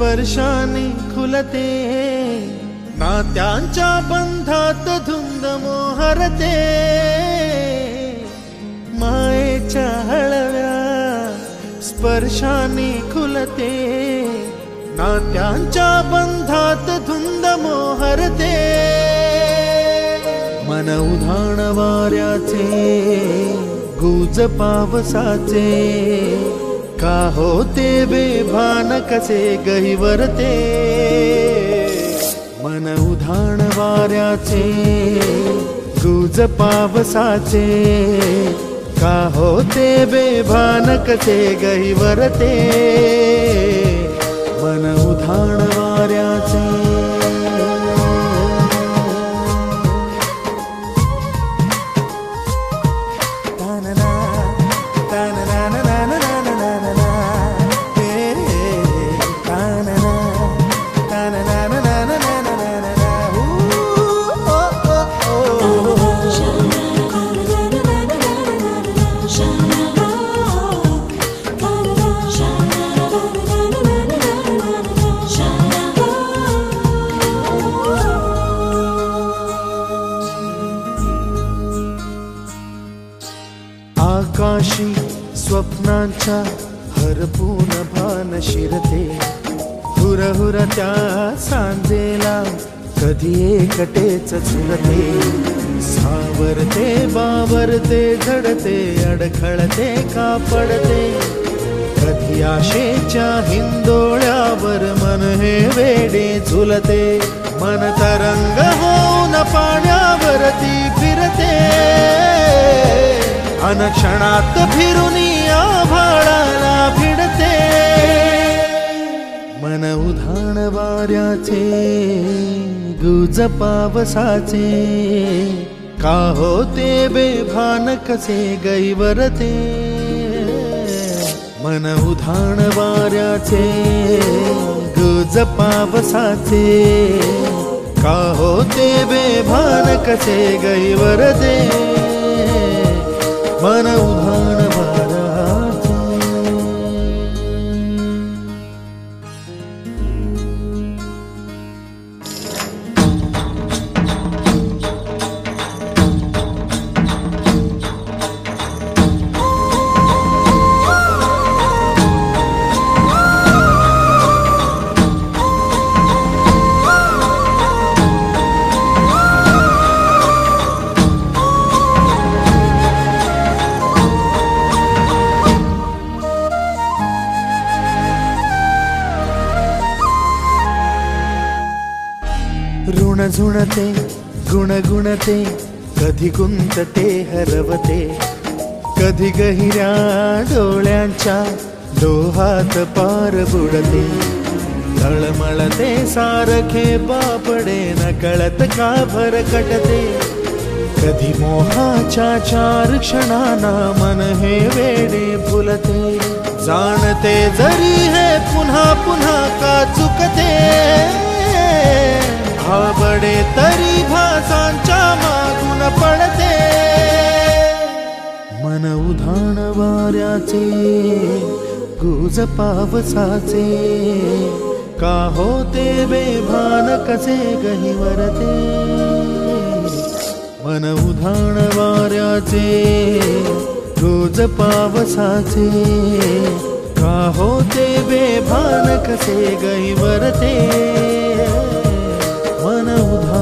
स्पर्शाने खुलते, नात्यांच्या बंधात धुंद मोहरते, मायेच्या हळव्या स्पर्शाने खुलते, नात्यांच्या बंधात धुंद मोहरते, मन उधाण वाऱ्याचे गुज पावसाचे, का होते बेभान कसे गहिवरते, मन उधाण वाऱ्याचे गुज पावसाचे, का होते बेभान कसे गहिवरते, मन उधाण वाऱ्याचे। आकाशी स्वप्नांच्या हरपून भान शिरते, हुरहुर त्या सांजेला कधी एकटेच झुलते, सावरते बावरते झडते, अडखळते का पडते, कधी आशेच्या हिंदोळ्यावर मन हे वेडे झुलते, मन तरंग होऊन पाण्यावरती फिरते, अनक्षणात फिरून आभाळाला भिडते, मन उधाण वाऱ्याचे गुज पावसाचे, का होते बेभान कसे गहिवरते, मन उधाण वाऱ्याचे गुज पावसाचे, का होते बेभान कसे गहिवरते, मन उधाण वाऱ्याचे। ऋण झुणते गुणगुणते, कधी गुंतते हरवते, कधी गहिऱ्या डोळ्यांच्या डोहात पार बुडते, तळमळते सारखे बापडे नकळत का भरकटते, कधी मोहाच्या चार क्षणांना मन हे वेडे फुलते, जाणते जरी हे पुन्हा पुन्हा का चुकते, आवडे तरी भासांच्या मागून पडते, मन उधाण वाऱ्याचे गुज पावसाचे, का होते बेभान कसे गहिवरते, मन उधाण वाऱ्याचे गुज पावसाचे, का होते बेभान कसे गहिवरते, मन उधाण